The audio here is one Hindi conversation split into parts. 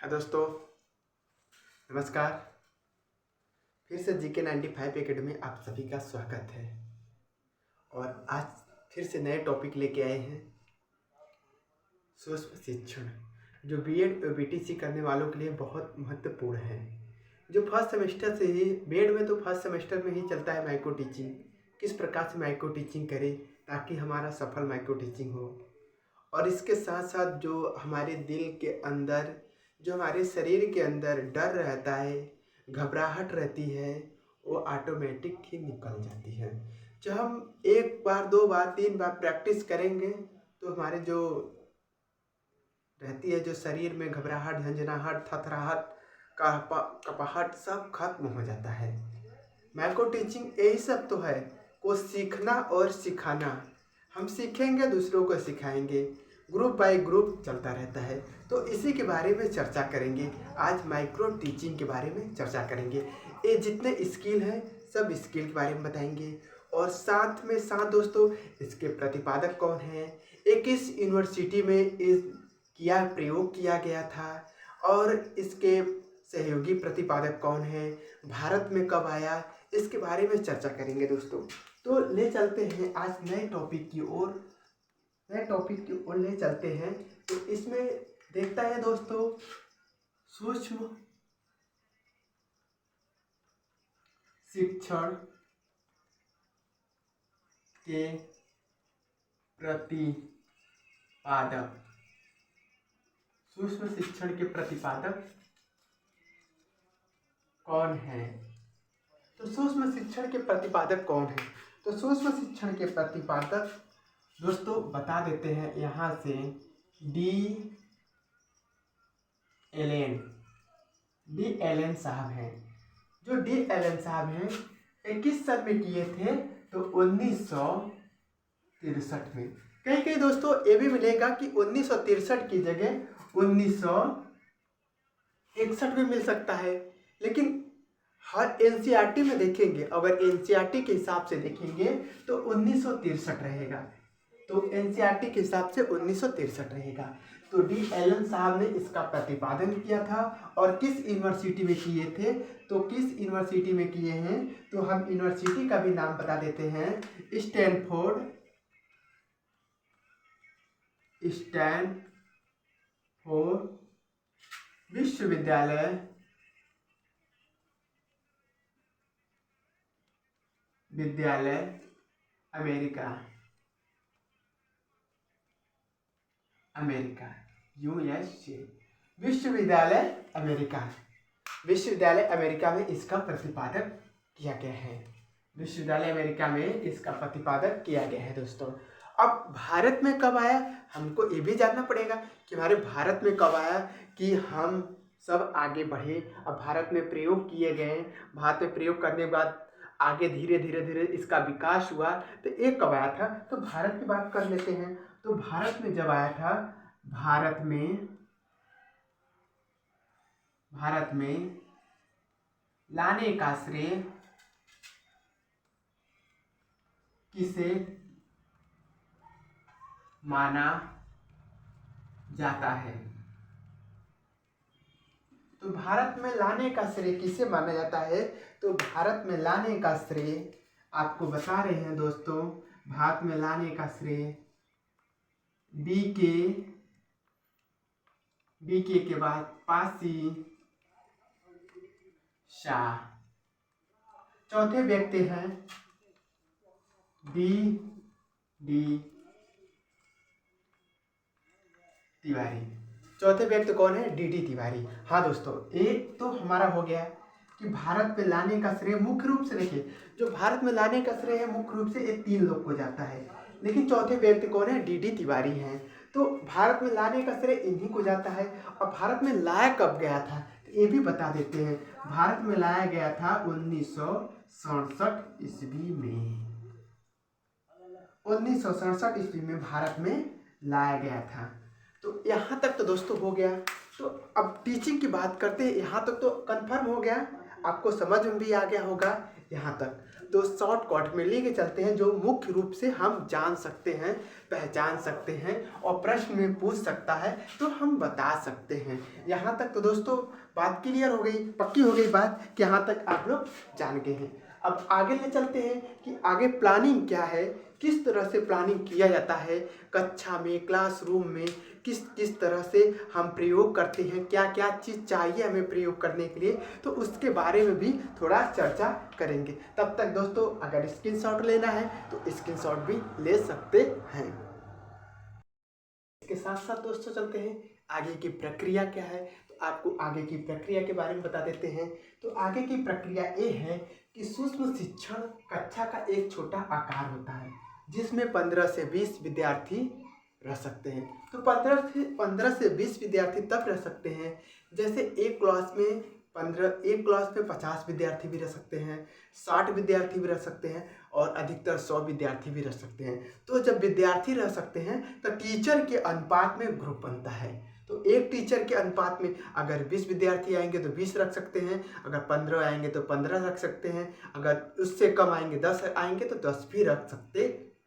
दोस्तों, नमस्कार। फिर से जीके 95 एकेडमी आप सभी का स्वागत है। और आज फिर से नए टॉपिक लेके आए हैं, सूक्ष्म शिक्षण, जो बीएड और बीटीसी करने वालों के लिए बहुत महत्वपूर्ण है। जो फर्स्ट सेमेस्टर से ही बीएड में तो फर्स्ट सेमेस्टर में ही चलता है माइक्रो टीचिंग, किस प्रकार से माइक्रो टीचिंग करें ताकि हमारा सफल माइक्रो टीचिंग हो। और इसके साथ साथ जो हमारे दिल के अंदर, जो हमारे शरीर के अंदर डर रहता है, घबराहट रहती है, वो ऑटोमेटिक ही निकल जाती है। जब हम एक बार, दो बार, तीन बार प्रैक्टिस करेंगे तो हमारे जो रहती है, जो शरीर में घबराहट, झंझनाहट, थथराहट, कपाहट सब खत्म हो जाता है। माइक्रो टीचिंग यही सब तो है, को सीखना और सिखाना। हम सीखेंगे, दूसरों को सिखाएंगे, ग्रुप बाय ग्रुप चलता रहता है। तो इसी के बारे में चर्चा करेंगे। आज माइक्रो टीचिंग के बारे में चर्चा करेंगे। ये जितने स्किल हैं सब स्किल के बारे में बताएंगे। और साथ में साथ दोस्तों, इसके प्रतिपादक कौन हैं, ये किस यूनिवर्सिटी में इस प्रयोग किया गया था, और इसके सहयोगी प्रतिपादक कौन है, भारत में कब आया, इसके बारे में चर्चा करेंगे दोस्तों। तो ले चलते हैं आज नए टॉपिक की ओर ले चलते हैं। तो इसमें देखता है दोस्तों, सूक्ष्म शिक्षण के प्रतिपादक, सूक्ष्म शिक्षण के प्रतिपादक कौन है। तो सूक्ष्म शिक्षण के प्रतिपादक कौन है? तो सूक्ष्म शिक्षण के प्रतिपादक दोस्तों बता देते हैं यहाँ से, डी एलेन साहब हैं। जो डी एलेन साहब हैं, 21 साल में किए थे, तो 1963 में। कहीं दोस्तों ये भी मिलेगा कि 1963 की जगह 1961 भी मिल सकता है। लेकिन हर एनसीईआरटी में देखेंगे, अगर एनसीईआरटी के हिसाब से देखेंगे तो 1963 रहेगा। तो एनसीईआरटी के हिसाब से 1963 रहेगा। तो डी एलन साहब ने इसका प्रतिपादन किया था। और किस यूनिवर्सिटी में किए थे? तो किस यूनिवर्सिटी में किए हैं? तो हम यूनिवर्सिटी का भी नाम बता देते हैं, स्टैनफोर्ड विद्यालय अमेरिका, यूएसए, विश्वविद्यालय अमेरिका में इसका प्रतिपादक किया गया है। विश्वविद्यालय अमेरिका में इसका प्रतिपादक किया गया है दोस्तों। अब भारत में कब आया, हमको ये भी जानना पड़ेगा कि हमारे भारत में कब आया, कि हम सब आगे बढ़े। अब भारत में प्रयोग किए गए, भारत में प्रयोग करने के बाद आगे धीरे धीरे इसका विकास हुआ। तो ये कब आया था? तो भारत की बात कर लेते हैं। तो भारत में जब आया था, भारत में लाने का श्रेय किसे माना जाता है? तो भारत में लाने का श्रेय किसे माना जाता है? तो भारत में लाने का श्रेय आपको बता रहे हैं दोस्तों, भारत में लाने का श्रेय बीके के बाद पासी शाह, चौथे व्यक्ति हैं डी तिवारी। चौथे व्यक्ति कौन है? डी तिवारी। हाँ दोस्तों, एक तो हमारा हो गया कि भारत में लाने का श्रेय मुख्य रूप से, देखिए जो भारत में लाने का श्रेय है मुख्य रूप से ये 3 लोग को जाता है। लेकिन चौथे व्यक्ति कौन है? डी तिवारी हैं। तो भारत में लाने का श्रेय इन्हीं को जाता है। और भारत में लाया कब गया था, तो ये भी बता देते हैं। भारत में लाया गया था 1967 ईस्वी में। 1967 ईस्वी में भारत में लाया गया था। तो यहाँ तक तो दोस्तों हो गया। तो अब टीचिंग की बात करते हैं। यहाँ तक तो कंफर्म हो गया, आपको समझ में भी आ गया होगा यहाँ तक। दो शॉर्टकट में लेके चलते हैं जो मुख्य रूप से हम जान सकते हैं, पहचान सकते हैं और प्रश्न में पूछ सकता है तो हम बता सकते हैं। यहाँ तक तो दोस्तों बात क्लियर हो गई, पक्की हो गई बात कि यहाँ तक आप लोग जान गए हैं। अब आगे ले चलते हैं कि आगे प्लानिंग क्या है, किस तरह से प्लानिंग किया जाता है कक्षा में, क्लासरूम में, किस किस तरह से हम प्रयोग करते हैं, क्या क्या चीज़ चाहिए हमें प्रयोग करने के लिए, तो उसके बारे में भी थोड़ा चर्चा करेंगे। तब तक दोस्तों अगर स्क्रीनशॉट लेना है तो स्क्रीनशॉट भी ले सकते हैं। इसके साथ साथ दोस्तों चलते हैं आगे की प्रक्रिया क्या है, तो आपको आगे की प्रक्रिया के बारे में बता देते हैं। तो आगे की प्रक्रिया ये है कि सूक्ष्म शिक्षण कक्षा का एक छोटा आकार होता है जिसमें 15 से 20 विद्यार्थी रह सकते हैं। तो 15 से 20 विद्यार्थी तब रह सकते हैं जैसे एक क्लास में 50 विद्यार्थी भी रह सकते हैं, 60 विद्यार्थी भी रह सकते हैं और अधिकतर 100 विद्यार्थी भी रह सकते हैं। तो जब विद्यार्थी रह सकते हैं तो टीचर के अनुपात में ग्रुप बनता है। तो एक टीचर के अनुपात में अगर 20 विद्यार्थी आएंगे तो 20 रख सकते हैं, अगर 15 आएंगे तो 15 रख सकते हैं, अगर उससे कम आएंगे 10 आएंगे तो 10 भी रख सकते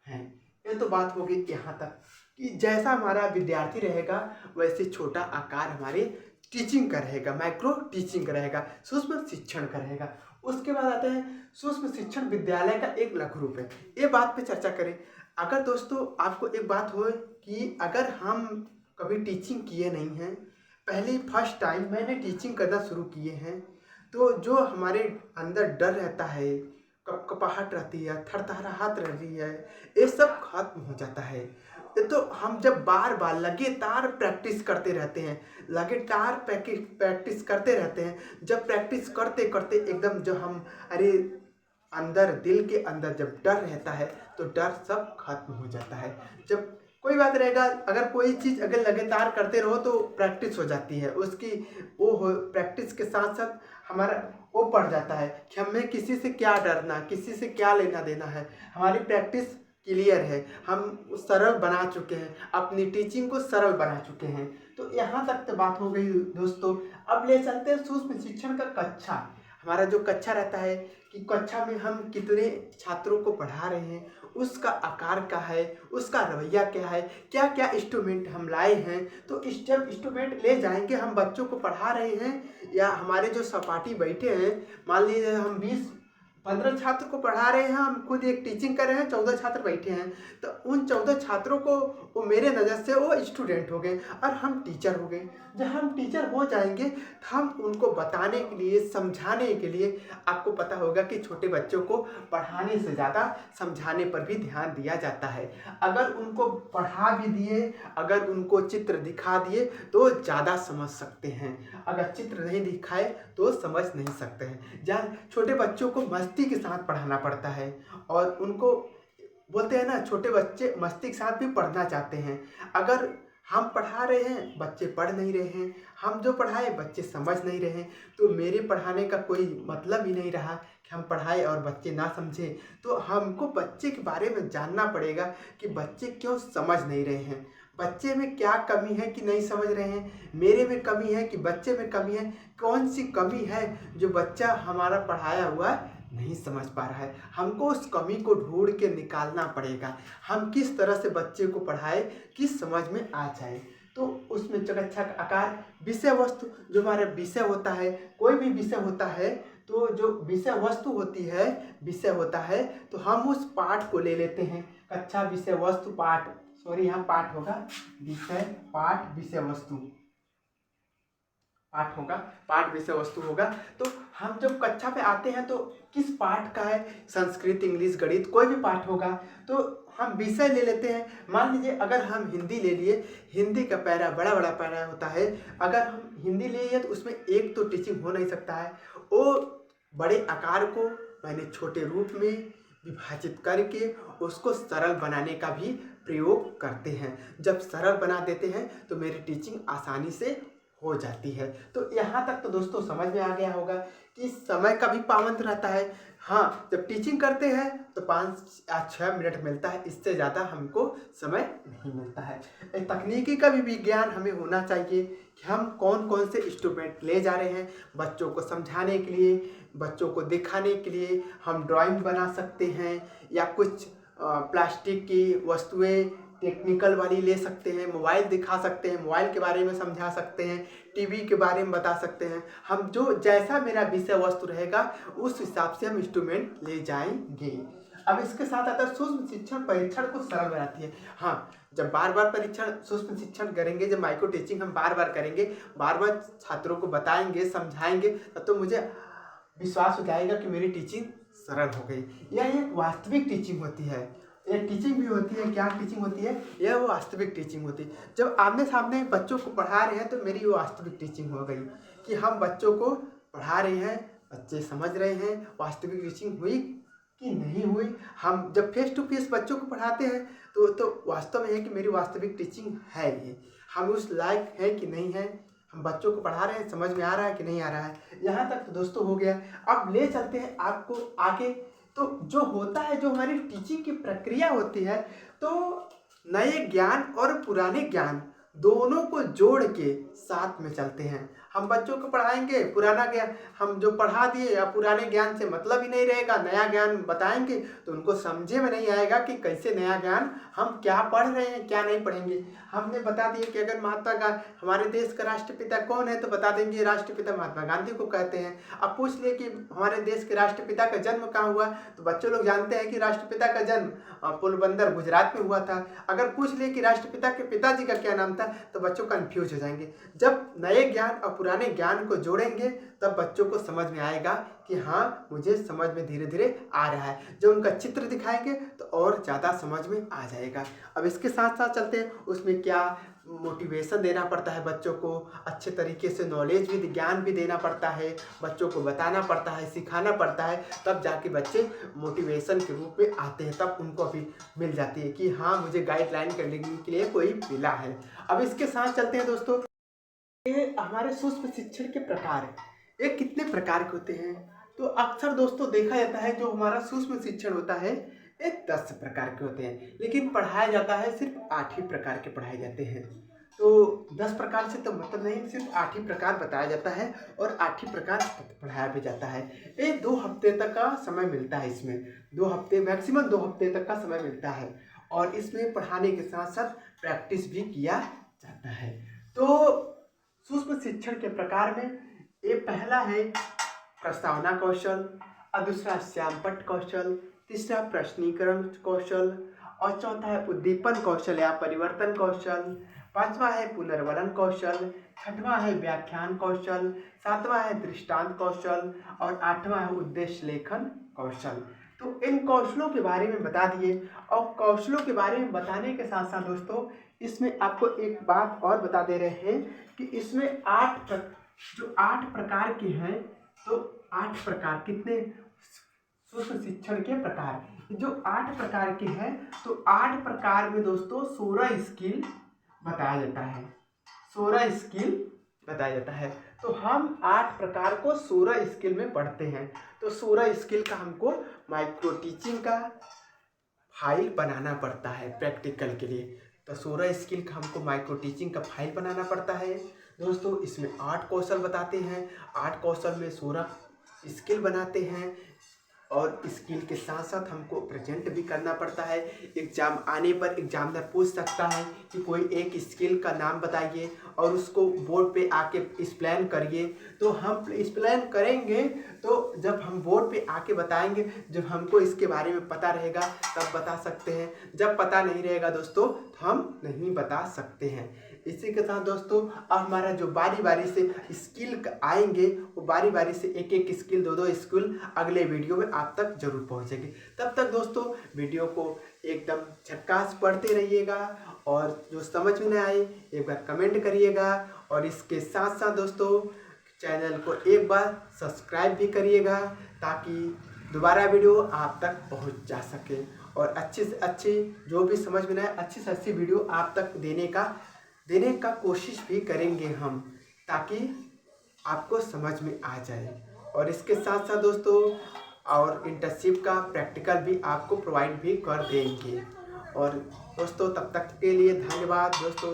हैं। ये तो बात हो गई यहाँ तक कि जैसा हमारा विद्यार्थी रहेगा वैसे छोटा आकार हमारे टीचिंग का रहेगा, माइक्रो टीचिंग का रहेगा, सूक्ष्म शिक्षण का रहेगा। उसके बाद आते हैं सूक्ष्म शिक्षण विद्यालय का एक लघु रूप है। ये बात पे चर्चा करें। अगर दोस्तों आपको एक बात हो कि अगर हम कभी टीचिंग किए नहीं हैं, पहले फर्स्ट टाइम मैंने टीचिंग करना शुरू किए हैं, तो जो हमारे अंदर डर रहता है, कपकपाहट रहती है, थरथराहट रहती है, ये सब खत्म हो जाता है। ये तो हम जब बार बार लगातार प्रैक्टिस करते रहते हैं, लगातार प्रैक्टिस करते रहते हैं, जब प्रैक्टिस करते करते एकदम जो हम अंदर दिल के अंदर जब डर रहता है तो डर सब खत्म हो जाता है। जब कोई बात रहेगा, अगर कोई चीज़ अगर लगातार करते रहो तो प्रैक्टिस हो जाती है उसकी, वो हो प्रैक्टिस के साथ साथ हमारा वो पड़ जाता है कि हमें किसी से क्या डरना, किसी से क्या लेना देना है। हमारी प्रैक्टिस क्लियर है, हम सरल बना चुके हैं, अपनी टीचिंग को सरल बना चुके हैं। तो यहाँ तक तो बात हो गई दोस्तों। अब ले चलते हैं सूक्ष्म शिक्षण का कक्षा। हमारा जो कक्षा रहता है कि कक्षा में हम कितने छात्रों को पढ़ा रहे हैं, उसका आकार क्या है, उसका रवैया क्या है, क्या क्या इंस्ट्रूमेंट हम लाए हैं। तो जब इंस्ट्रूमेंट ले जाएंगे, हम बच्चों को पढ़ा रहे हैं या हमारे जो सहपाठी बैठे हैं, मान लीजिए हम 15 छात्र को पढ़ा रहे हैं, हम खुद एक टीचिंग कर रहे हैं, 14 छात्र बैठे हैं, तो उन 14 छात्रों को वो मेरे नज़र से वो स्टूडेंट हो गए और हम टीचर हो गए। जब हम टीचर हो जाएंगे तो हम उनको बताने के लिए, समझाने के लिए, आपको पता होगा कि छोटे बच्चों को पढ़ाने से ज़्यादा समझाने पर भी ध्यान दिया जाता है। अगर उनको पढ़ा भी दिए, अगर उनको चित्र दिखा दिए तो ज़्यादा समझ सकते हैं, अगर चित्र नहीं दिखाए तो समझ नहीं सकते हैं। जहाँ छोटे बच्चों को मस्ती के साथ पढ़ाना पड़ता है और उनको बोलते हैं ना, छोटे बच्चे मस्ती के साथ भी पढ़ना चाहते हैं। अगर हम पढ़ा रहे हैं, बच्चे पढ़ नहीं रहे हैं, हम जो पढ़ाए बच्चे समझ नहीं रहे हैं, तो मेरे पढ़ाने का कोई मतलब ही नहीं रहा कि हम पढ़ाए और बच्चे ना समझे। तो हमको बच्चे के बारे में जानना पड़ेगा कि बच्चे क्यों समझ नहीं रहे हैं, बच्चे में क्या कमी है कि नहीं समझ रहे हैं, मेरे में कमी है कि बच्चे में कमी है, कौन सी कमी है जो बच्चा हमारा पढ़ाया हुआ नहीं समझ पा रहा है। हमको उस कमी को ढूंढ के निकालना पड़ेगा। हम किस तरह से बच्चे को पढ़ाए कि समझ में आ जाए। तो उसमें कक्षा का आकार, विषय वस्तु, जो हमारा विषय होता है, कोई भी विषय होता है तो जो विषय वस्तु होती है, विषय होता है, तो हम उस पाठ को ले लेते हैं। कक्षा विषय वस्तु पाठ, सॉरी यहाँ पाठ होगा, विषय पाठ विषय वस्तु पाठ होगा, पाठ विषय वस्तु होगा। तो हम जब कक्षा पे आते हैं तो किस पाठ का है, संस्कृत, इंग्लिश, गणित, कोई भी पाठ होगा तो हम विषय ले लेते हैं। मान लीजिए अगर हम हिंदी ले लिए, हिंदी का पैरा बड़ा बड़ा पैरा होता है, अगर हम हिंदी ले लिए तो उसमें एक तो टीचिंग हो नहीं सकता है। वो बड़े आकार को मैंने छोटे रूप में विभाजित करके उसको सरल बनाने का भी प्रयोग करते हैं। जब सरल बना देते हैं तो मेरी टीचिंग आसानी से हो जाती है। तो यहाँ तक तो दोस्तों समझ में आ गया होगा कि समय का भी पाबंद रहता है। हाँ, जब टीचिंग करते हैं तो 5 या 6 मिनट मिलता है, इससे ज़्यादा हमको समय नहीं मिलता है। तकनीकी का भी विज्ञान हमें होना चाहिए कि हम कौन कौन से इंस्ट्रूमेंट ले जा रहे हैं बच्चों को समझाने के लिए, बच्चों को दिखाने के लिए। हम ड्राइंग बना सकते हैं या कुछ प्लास्टिक की वस्तुएं टेक्निकल वाली ले सकते हैं, मोबाइल दिखा सकते हैं, मोबाइल के बारे में समझा सकते हैं, टीवी के बारे में बता सकते हैं। हम जो जैसा मेरा विषय वस्तु रहेगा उस हिसाब से हम इंस्ट्रूमेंट ले जाएंगे। अब इसके साथ आता है सूक्ष्म शिक्षण परीक्षण को सरल बनाती है। हाँ, जब बार बार परीक्षण सूक्ष्म शिक्षण करेंगे, जब माइक्रो टीचिंग हम बार बार करेंगे, बार बार छात्रों को बताएंगे, समझाएंगे, तब तो मुझे विश्वास हो जाएगा कि मेरी टीचिंग सरल हो गई। यह एक वास्तविक टीचिंग होती है। एक टीचिंग भी होती है, क्या टीचिंग होती है? यह वो वास्तविक टीचिंग होती है। जब आमने सामने बच्चों को पढ़ा रहे हैं तो मेरी वो वास्तविक टीचिंग हो गई कि हम बच्चों को पढ़ा रहे हैं, बच्चे समझ रहे हैं। वास्तविक टीचिंग हुई कि नहीं हुई? हम जब फेस टू फेस बच्चों को पढ़ाते हैं तो वास्तव में है कि मेरी वास्तविक टीचिंग है ये, हम उस लायक है कि नहीं है, हम बच्चों को पढ़ा रहे हैं, समझ में आ रहा है कि नहीं आ रहा है। यहाँ तक तो दोस्तों हो गया। अब ले चलते हैं आपको आगे। तो जो होता है, जो हमारी टीचिंग की प्रक्रिया होती है, तो नए ज्ञान और पुराने ज्ञान दोनों को जोड़ के साथ में चलते हैं। हम बच्चों को पढ़ाएंगे, पुराना ज्ञान हम जो पढ़ा दिए या पुराने ज्ञान से मतलब ही नहीं रहेगा। नया ज्ञान बताएंगे तो उनको समझे में नहीं आएगा कि कैसे नया ज्ञान हम क्या पढ़ रहे हैं, क्या नहीं पढ़ेंगे। हमने बता दिया कि अगर महात्मा गांधी हमारे देश का राष्ट्रपिता कौन है, तो बता देंगे राष्ट्रपिता महात्मा गांधी को कहते हैं। अब पूछ लिए कि हमारे देश के राष्ट्रपिता का जन्म कहाँ हुआ, तो बच्चे लोग जानते हैं कि राष्ट्रपिता का जन्म पोरबंदर गुजरात में हुआ था। अगर पूछ लिए कि राष्ट्रपिता के पिताजी का क्या नाम था, तो बच्चों कंफ्यूज हो जाएंगे। जब नए ज्ञान और पुराने ज्ञान को जोड़ेंगे तब बच्चों को समझ में आएगा कि हाँ, मुझे समझ में धीरे धीरे आ रहा है। जब उनका चित्र दिखाएंगे तो और ज़्यादा समझ में आ जाएगा। अब इसके साथ साथ चलते हैं, उसमें क्या मोटिवेशन देना पड़ता है बच्चों को, अच्छे तरीके से नॉलेज भी, ज्ञान भी देना पड़ता है, बच्चों को बताना पड़ता है, सिखाना पड़ता है, तब जाके बच्चे मोटिवेशन के रूप में आते हैं। तब उनको अभी मिल जाती है कि हाँ, मुझे गाइडलाइन करने के लिए कोई मिला है। अब इसके साथ चलते हैं दोस्तों, ये हमारे सूक्ष्म शिक्षण के प्रकार है। ये कितने प्रकार के होते हैं? तो अक्सर दोस्तों देखा जाता है जो हमारा सूक्ष्म शिक्षण होता है ये 10 प्रकार के होते हैं, लेकिन पढ़ाया जाता है सिर्फ 8 ही प्रकार के पढ़ाए जाते हैं। तो 10 प्रकार से तो मतलब नहीं, सिर्फ 8 ही प्रकार बताया जाता है और 8 ही प्रकार पढ़ाया भी जाता है। ये 2 हफ्ते तक का समय मिलता है। इसमें 2 हफ्ते, मैक्सिमम 2 हफ्ते तक का समय मिलता है और इसमें पढ़ाने के साथ साथ प्रैक्टिस भी किया जाता है। तो सूक्ष्म शिक्षण के प्रकार में ये पहला है प्रस्तावना कौशल, और दूसरा श्यामपट्ट कौशल, तीसरा प्रश्नीकरण कौशल, और चौथा है उद्दीपन कौशल या परिवर्तन कौशल, पांचवा है पुनर्वलन कौशल, छठवां है व्याख्यान कौशल, सातवां है दृष्टांत कौशल और आठवां है उद्देश्य लेखन कौशल। तो इन कौशलों के बारे में बता दिए। और कौशलों के बारे में बताने के साथ साथ दोस्तों इसमें आपको एक बात और बता दे रहे हैं कि इसमें 8 प्रकार के हैं। तो 8 प्रकार कितने सूक्ष्म शिक्षण के प्रकार, जो 8 प्रकार के हैं, तो 8 प्रकार में दोस्तों 16 स्किल बताया जाता है। 16 स्किल बताया जाता है। तो हम 8 प्रकार को 16 स्किल में पढ़ते हैं। तो 16 स्किल का हमको माइक्रो टीचिंग का फाइल बनाना पड़ता है प्रैक्टिकल के लिए। तो 16 स्किल का हमको माइक्रो टीचिंग का फाइल बनाना पड़ता है दोस्तों। इसमें 8 कौशल बताते हैं, 8 कौशल में 16 स्किल बनाते हैं और स्किल के साथ साथ हमको प्रेजेंट भी करना पड़ता है। एग्जाम आने पर एग्जामिनर पूछ सकता है कि कोई एक स्किल का नाम बताइए और उसको बोर्ड पे आके एक्सप्लेन करिए। तो हम एक्सप्लेन करेंगे, तो जब हम बोर्ड पे आके बताएंगे, जब हमको इसके बारे में पता रहेगा तब बता सकते हैं। जब पता नहीं रहेगा दोस्तों तो हम नहीं बता सकते हैं। इसी के साथ दोस्तों अब हमारा जो बारी बारी से स्किल आएंगे, वो बारी बारी से एक एक स्किल, 2-2 स्किल अगले वीडियो में आप तक जरूर पहुंचेगी। तब तक दोस्तों वीडियो को एकदम झक्कास पढ़ते रहिएगा और जो समझ में न आए एक बार कमेंट करिएगा। और इसके साथ साथ दोस्तों चैनल को एक बार सब्सक्राइब भी करिएगा ताकि दोबारा वीडियो आप तक पहुँच जा सके और अच्छी से अच्छी जो भी समझ में न आए अच्छी से अच्छी वीडियो आप तक देने का कोशिश भी करेंगे हम। ताकि आपको समझ में आ जाए। और इसके साथ साथ दोस्तों और इंटर्नशिप का प्रैक्टिकल भी आपको प्रोवाइड भी कर देंगे। और दोस्तों तब तक के लिए धन्यवाद दोस्तों।